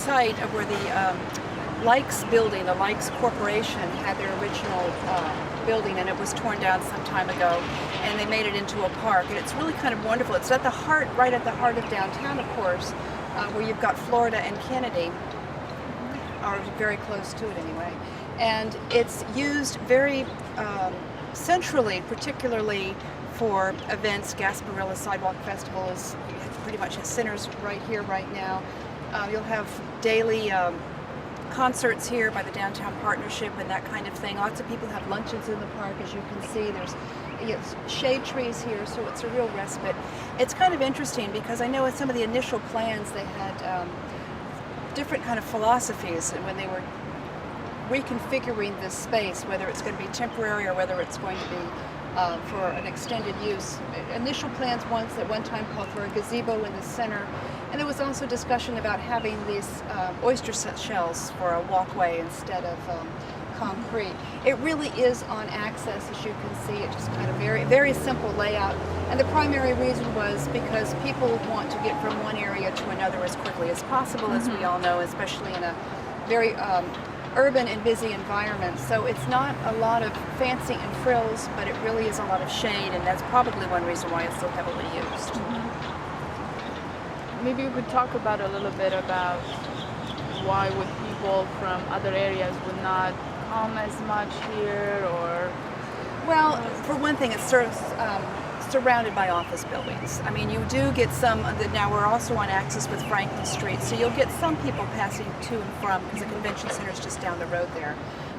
site of where the Likes building, the Likes Corporation, had their original building, and it was torn down some time ago, and they made it into a park, and it's really kind of wonderful. It's at the heart, right at the heart of downtown, of course, where you've got Florida and Kennedy, or very close to it anyway, and it's used very centrally, particularly for events. Gasparilla Sidewalk Festival is pretty much centers right here, right now. You'll have daily concerts here by the Downtown Partnership and that kind of thing. Lots of people have luncheons in the park, as you can see. There's shade trees here, so it's a real respite. It's kind of interesting because I know in some of the initial plans they had different kind of philosophies when they were reconfiguring this space, whether it's going to be temporary or whether it's going to be for an extended use. Initial plans at one time called for a gazebo in the center, and there was also discussion about having these oyster shells for a walkway instead of concrete. It really is on axis, as you can see. It just kind of very simple layout, and the primary reason was because people want to get from one area to another as quickly as possible, as we all know, especially in a very urban and busy environment. So it's not a lot of fancy and frills, but it really is a lot of shade, and that's probably one reason why it's so heavily used. Maybe we could talk about a little bit about why would people from other areas would not come as much here, or? Well, for one thing, it's sort of surrounded by office buildings. I mean, you do get some, now we're also on axis with Franklin Street, so you'll get some people passing to and from because the convention center is just down the road there.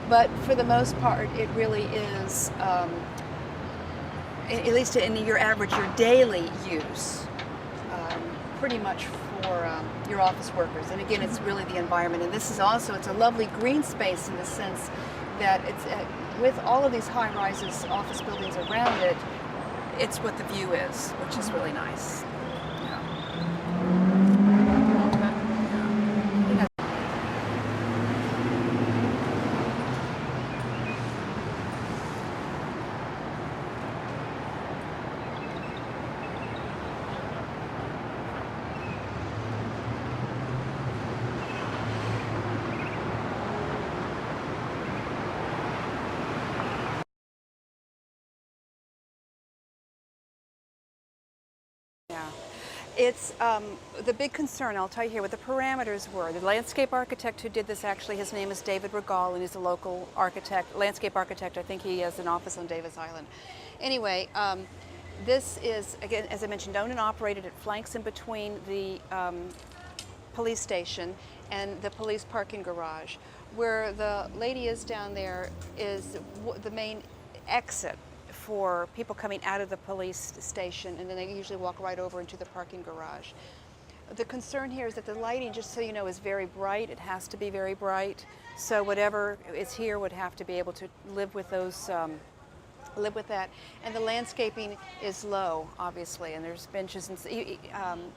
But for the most part, it really is, at least in your average, your daily use, pretty much for your office workers. And again, it's really the environment. And this is also, it's a lovely green space in the sense that it's, with all of these high rises, office buildings around it, it's what the view is, which is really nice. It's the big concern, I'll tell you here, what the parameters were. The landscape architect who did this, actually, his name is David Regal, and he's a local architect, landscape architect. I think he has an office on Davis Island. Anyway, this is, again, as I mentioned, owned and operated. It flanks in between the police station and the police parking garage. Where the lady is down there is the main exit for people coming out of the police station, and then they usually walk right over into the parking garage. The concern here is that the lighting, just so you know, is very bright. It has to be very bright. So whatever is here would have to be able to live with those, live with that. And the landscaping is low, obviously, and there's benches, and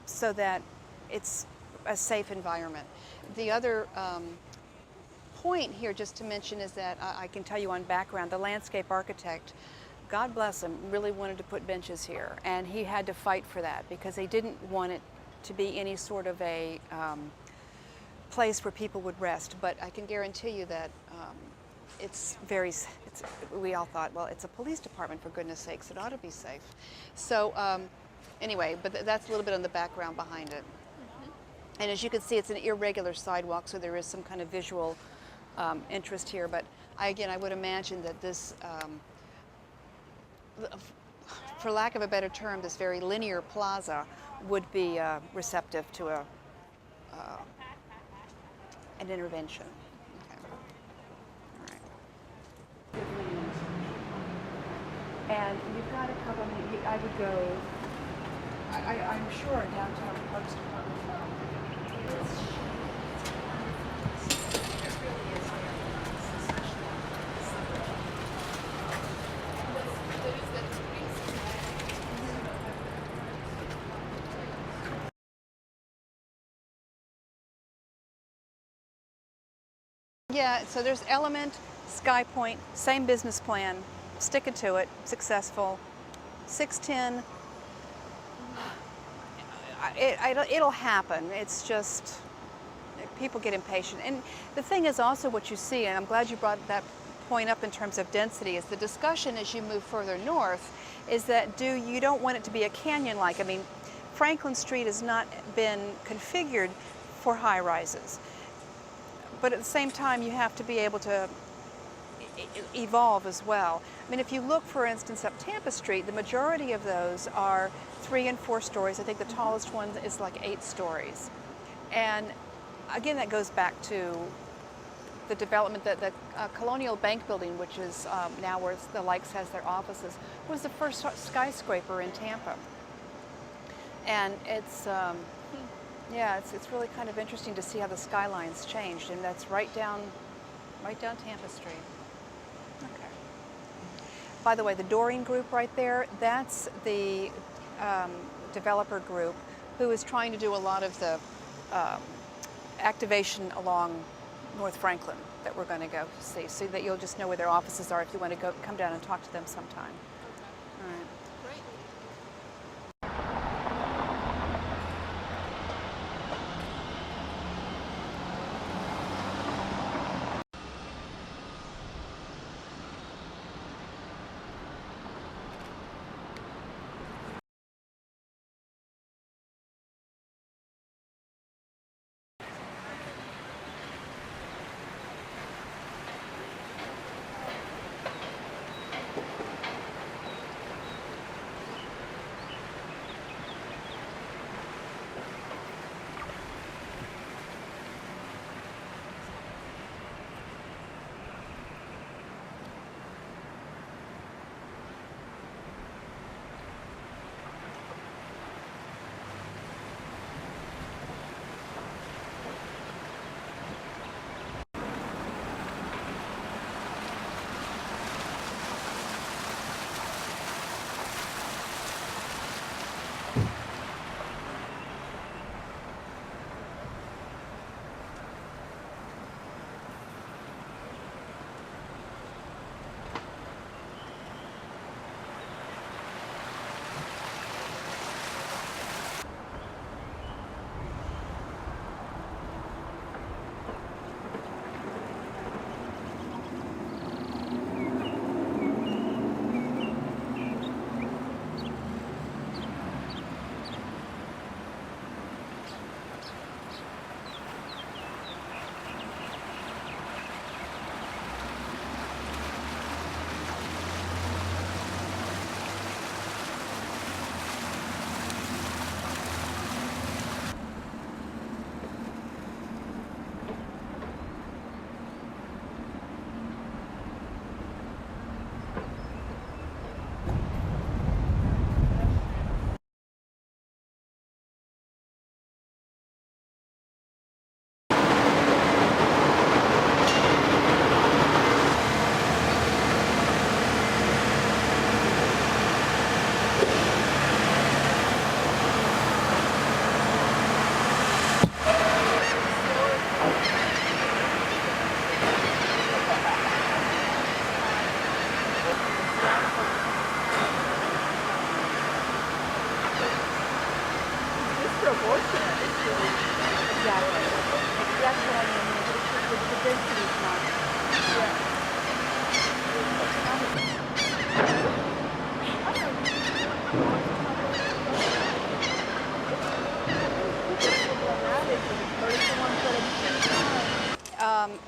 so that it's a safe environment. The other point here, just to mention, is that I can tell you on background, the landscape architect, God bless him, really wanted to put benches here, and he had to fight for that because they didn't want it to be any sort of a place where people would rest. But I can guarantee you that we all thought, well, it's a police department, for goodness sakes, it ought to be safe. So anyway, but that's a little bit on the background behind it. And as you can see, it's an irregular sidewalk, so there is some kind of visual interest here. But again, I would imagine that this, for lack of a better term, this very linear plaza would be receptive to an intervention. Okay. All right. And you've got a couple, I would go, I'm sure downtown Parks Department. Yeah, so there's Element, Sky Point, same business plan, sticking to it, successful. 610, it'll happen. It's just people get impatient. And the thing is also what you see, and I'm glad you brought that point up in terms of density, is the discussion as you move further north is that you don't want it to be a canyon-like. I mean, Franklin Street has not been configured for high rises, but at the same time you have to be able to evolve as well. I mean, if you look, for instance, up Tampa Street, the majority of those are 3 and 4 stories. I think the tallest one is like 8 stories. And again, that goes back to the development that the Colonial Bank building, which is now where the Likes has their offices, was the first skyscraper in Tampa. And it's, yeah, it's really kind of interesting to see how the skyline's changed, and that's right down Tampa Street. Okay. By the way, the Doreen group right there, that's the developer group who is trying to do a lot of the activation along North Franklin that we're going to go see, so that you'll just know where their offices are if you want to come down and talk to them sometime. Okay. All right.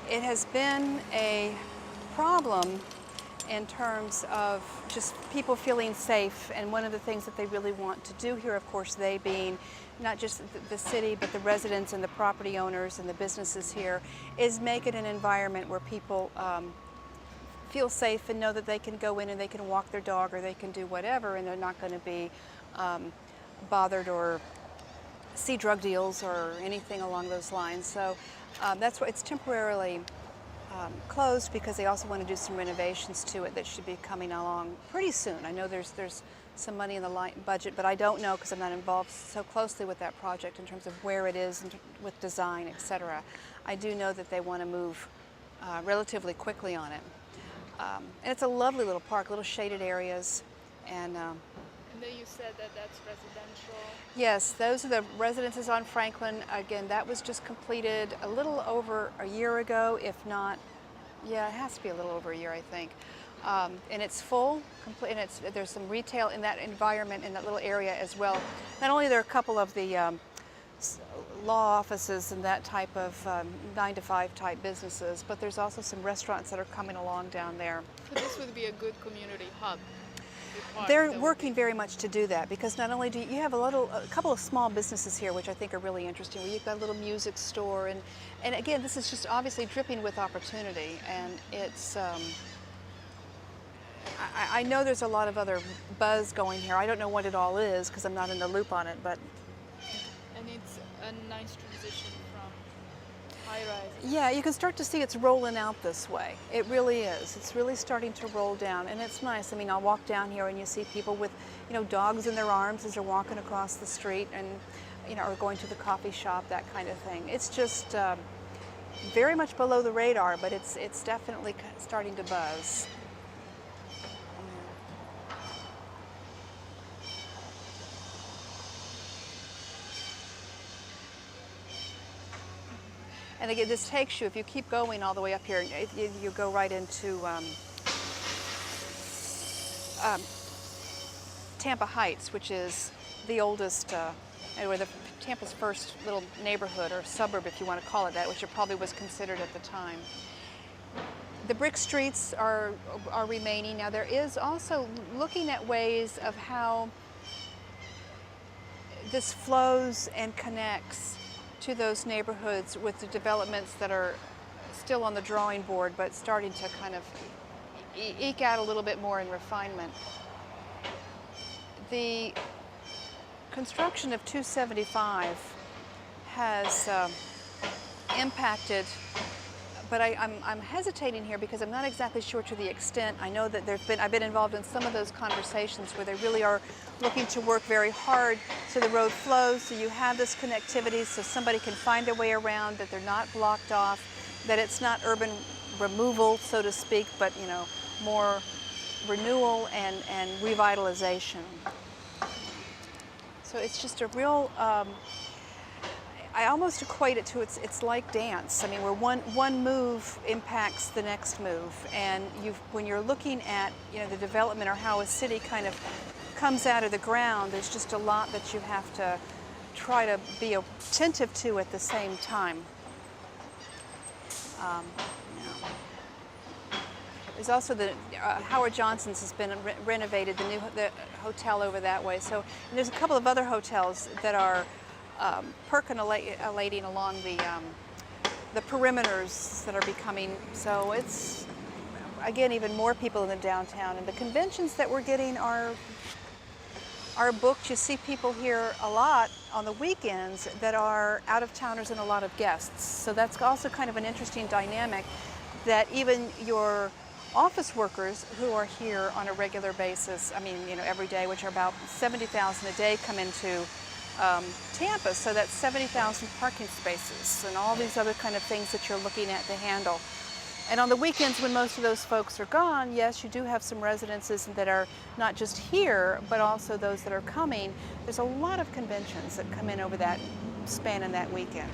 It has been a problem in terms of just people feeling safe, and one of the things that they really want to do here, of course, they being not just the city, but the residents and the property owners and the businesses here, is make it an environment where people feel safe and know that they can go in and they can walk their dog or they can do whatever, and they're not going to be bothered or see drug deals or anything along those lines. So that's why it's temporarily closed, because they also want to do some renovations to it that should be coming along pretty soon. I know there's some money in the budget, but I don't know because I'm not involved so closely with that project in terms of where it is and with design, etc. I do know that they want to move relatively quickly on it. And it's a lovely little park, little shaded areas, and And then you said that that's residential. Yes, those are the residences on Franklin. Again, that was just completed a little over a year ago, if not, yeah, it has to be a little over a year, I think. And it's full, complete, and there's some retail in that environment, in that little area as well. Not only are there a couple of the law offices and that type of 9-to-5 type businesses, but there's also some restaurants that are coming along down there. So this would be a good community hub. They're working very much to do that, because not only do you have a couple of small businesses here, which I think are really interesting, where you've got a little music store, and again, this is just obviously dripping with opportunity, and it's, I know there's a lot of other buzz going here. I don't know what it all is, because I'm not in the loop on it, but. And it's a nice transition from high-rise. Yeah, you can start to see it's rolling out this way. It really is. It's really starting to roll down, and it's nice. I mean, I'll walk down here and you see people with, dogs in their arms as they're walking across the street, and, or going to the coffee shop, that kind of thing. It's just very much below the radar, but it's definitely starting to buzz. And again, this takes you, if you keep going all the way up here, you go right into Tampa Heights, which is the oldest, or Tampa's first little neighborhood or suburb, if you want to call it that, which it probably was considered at the time. The brick streets are remaining. Now there is also looking at ways of how this flows and connects to those neighborhoods with the developments that are still on the drawing board, but starting to kind of eke out a little bit more in refinement. The construction of 275 has impacted, but I'm hesitating here because I'm not exactly sure to the extent. I know that I've been involved in some of those conversations where they really are looking to work very hard so the road flows, so you have this connectivity, so somebody can find their way around, that they're not blocked off, that it's not urban removal, so to speak, but more renewal and revitalization. So it's just a real, I almost equate it to it's like dance. I mean, where one move impacts the next move, and when you're looking at the development or how a city kind of comes out of the ground, there's just a lot that you have to try to be attentive to at the same time. There's also the Howard Johnson's has been renovated, the hotel over that way. So and there's a couple of other hotels that are percolating along the perimeters that are becoming. So it's again even more people in the downtown, and the conventions that we're getting are booked. You see people here a lot on the weekends that are out-of-towners and a lot of guests. So that's also kind of an interesting dynamic, that even your office workers who are here on a regular basis, I mean, every day, which are about 70,000 a day, come into Tampa. So that's 70,000 parking spaces and all these other kind of things that you're looking at to handle. And on the weekends, when most of those folks are gone, yes, you do have some residences that are not just here, but also those that are coming. There's a lot of conventions that come in over that span in that weekend.